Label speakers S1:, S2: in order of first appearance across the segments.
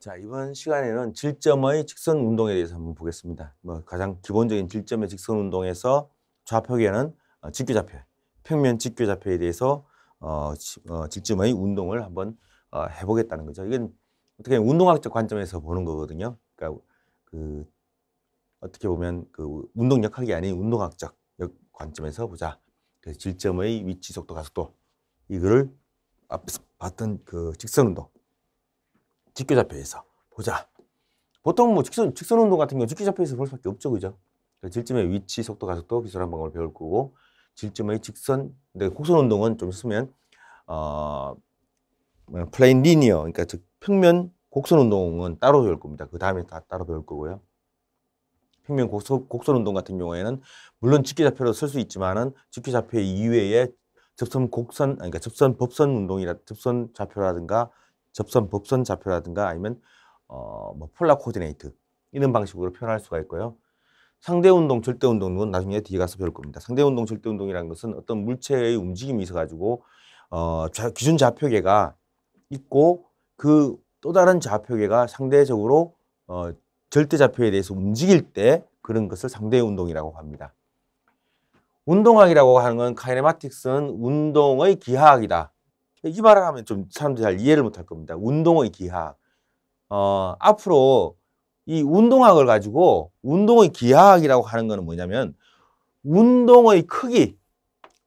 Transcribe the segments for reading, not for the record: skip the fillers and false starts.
S1: 자, 이번 시간에는 질점의 직선 운동에 대해서 한번 보겠습니다. 가장 기본적인 질점의 직선 운동에서 좌표계는 직교좌표, 평면 직교좌표에 대해서 질점의 운동을 한번 해보겠다는 거죠. 이건 어떻게 운동학적 관점에서 보는 거거든요. 그러니까 어떻게 보면 운동역학이 아닌 운동학적 관점에서 보자. 그래서 질점의 위치, 속도, 가속도 이거를 앞에서 봤던 직선 운동. 직교좌표에서 보자. 보통 직선 운동 같은 경우 직교좌표에서 볼 수밖에 없죠, 그죠? 질점의 위치, 속도, 가속도 기술한 방법을 배울 거고, 질점의 직선, 근데 곡선 운동은 좀 있으면 플레인 리니어, 그러니까 즉 평면 곡선 운동은 따로 배울 겁니다. 그 다음에 다 따로 배울 거고요. 평면 곡선 운동 같은 경우에는 물론 직교좌표로 쓸 수 있지만은 직교좌표 이외에 접선 곡선, 그러니까 접선 법선 운동이라 접선 좌표라든가 접선 법선 좌표라든가 아니면 폴라 코디네이트 이런 방식으로 표현할 수가 있고요. 상대 운동, 절대 운동은 나중에 뒤에 가서 배울 겁니다. 상대 운동, 절대 운동이라는 것은 어떤 물체의 움직임이 있어 가지고 기준 좌표계가 있고 그 또 다른 좌표계가 상대적으로 절대 좌표에 대해서 움직일 때 그런 것을 상대 운동이라고 합니다. 운동학이라고 하는 건 카이네마틱스는 운동의 기하학이다. 이 말을 하면 좀 사람들이 잘 이해를 못할 겁니다. 운동의 기하학. 앞으로 이 운동학을 가지고 운동의 기하학이라고 하는 것은 뭐냐면 운동의 크기,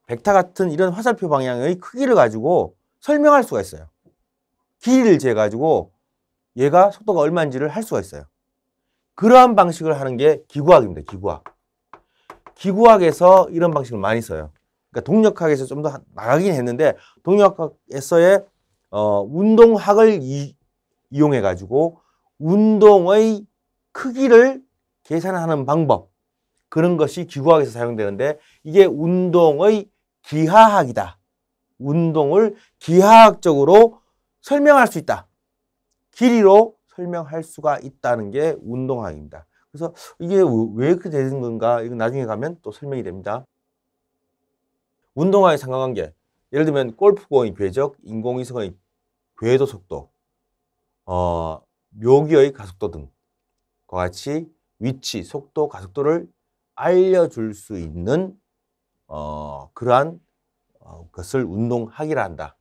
S1: 벡터 같은 이런 화살표 방향의 크기를 가지고 설명할 수가 있어요. 길이를 재가지고 얘가 속도가 얼마인지를 할 수가 있어요. 그러한 방식을 하는 게 기구학입니다. 기구학. 기구학에서 이런 방식을 많이 써요. 그러니까 동력학에서 좀 더 나가긴 했는데 동력학에서의 운동학을 이용해 가지고 운동의 크기를 계산하는 방법 그런 것이 기구학에서 사용되는데 이게 운동의 기하학이다. 운동을 기하학적으로 설명할 수 있다. 길이로 설명할 수가 있다는 게 운동학입니다. 그래서 이게 왜 그렇게 되는 건가? 이건 나중에 가면 또 설명이 됩니다. 운동화의 상관관계. 예를 들면 골프공의 궤적, 인공위성의 궤도 속도, 묘기의 가속도 등과 같이 위치, 속도, 가속도를 알려줄 수 있는 그러한 것을 운동학이라 한다.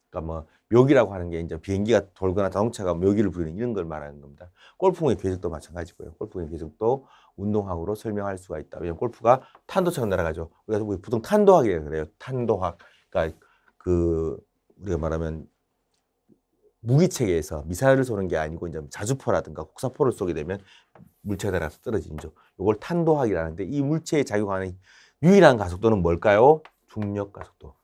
S1: 그러니까 묘기라고 하는 게 이제 비행기가 돌거나 자동차가 묘기를 부리는 이런 걸 말하는 겁니다. 골프공의 궤적도 마찬가지고요. 골프공의 궤적도 운동학으로 설명할 수가 있다. 왜냐하면 골프가 탄도처럼 날아가죠. 우리가 보통 탄도학이라고 그래요. 탄도학. 그러니까 우리가 말하면 무기체계에서 미사일을 쏘는 게 아니고 이제 자주포라든가 혹사포를 쏘게 되면 물체가 날아서 떨어지죠. 이걸 탄도학이라는데 이 물체에 작용하는 유일한 가속도는 뭘까요? 중력 가속도.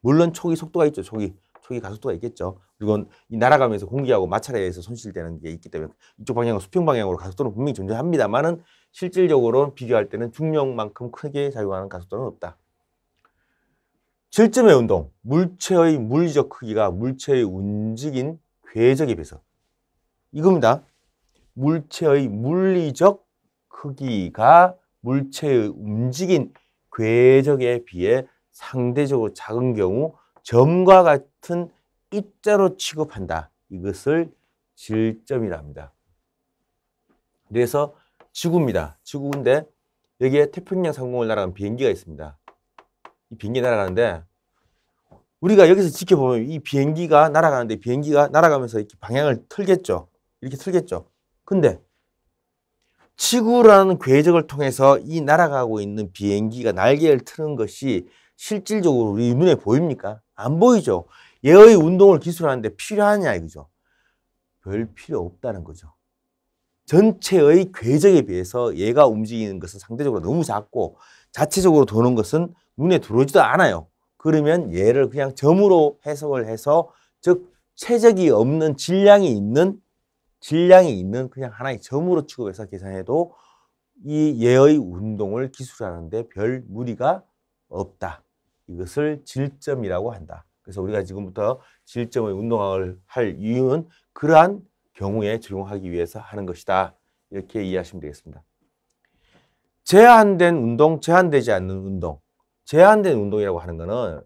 S1: 물론 초기 속도가 있죠. 초기 가속도가 있겠죠. 그리고 이 날아가면서 공기하고 마찰에 의해서 손실되는 게 있기 때문에 이쪽 방향으로 수평 방향으로 가속도는 분명히 존재합니다만은 실질적으로 비교할 때는 중력만큼 크게 작용하는 가속도는 없다. 질점의 운동, 물체의 물리적 크기가 물체의 움직인 궤적에 비해서 이겁니다. 물체의 물리적 크기가 물체의 움직인 궤적에 비해 상대적으로 작은 경우 점과 같은 입자로 취급한다. 이것을 질점이라 합니다. 그래서 지구입니다. 지구인데 여기에 태평양 상공을 날아가는 비행기가 있습니다. 이 비행기 날아가는데 우리가 여기서 지켜보면 이 비행기가 날아가는데 비행기가 날아가면서 이렇게 방향을 틀겠죠. 이렇게 틀겠죠. 근데 지구라는 궤적을 통해서 이 날아가고 있는 비행기가 날개를 트는 것이 실질적으로 우리 눈에 보입니까? 안 보이죠. 얘의 운동을 기술하는데 필요하냐 이거죠. 별 필요 없다는 거죠. 전체의 궤적에 비해서 얘가 움직이는 것은 상대적으로 너무 작고 자체적으로 도는 것은 눈에 들어오지도 않아요. 그러면 얘를 그냥 점으로 해석을 해서 즉 최적이 없는 질량이 있는 그냥 하나의 점으로 취급해서 계산해도 이 얘의 운동을 기술하는데 별 무리가 없다. 이것을 질점이라고 한다. 그래서 우리가 지금부터 질점의 운동학을 할 이유는 그러한 경우에 적용하기 위해서 하는 것이다. 이렇게 이해하시면 되겠습니다. 제한된 운동, 제한되지 않는 운동. 제한된 운동이라고 하는 것은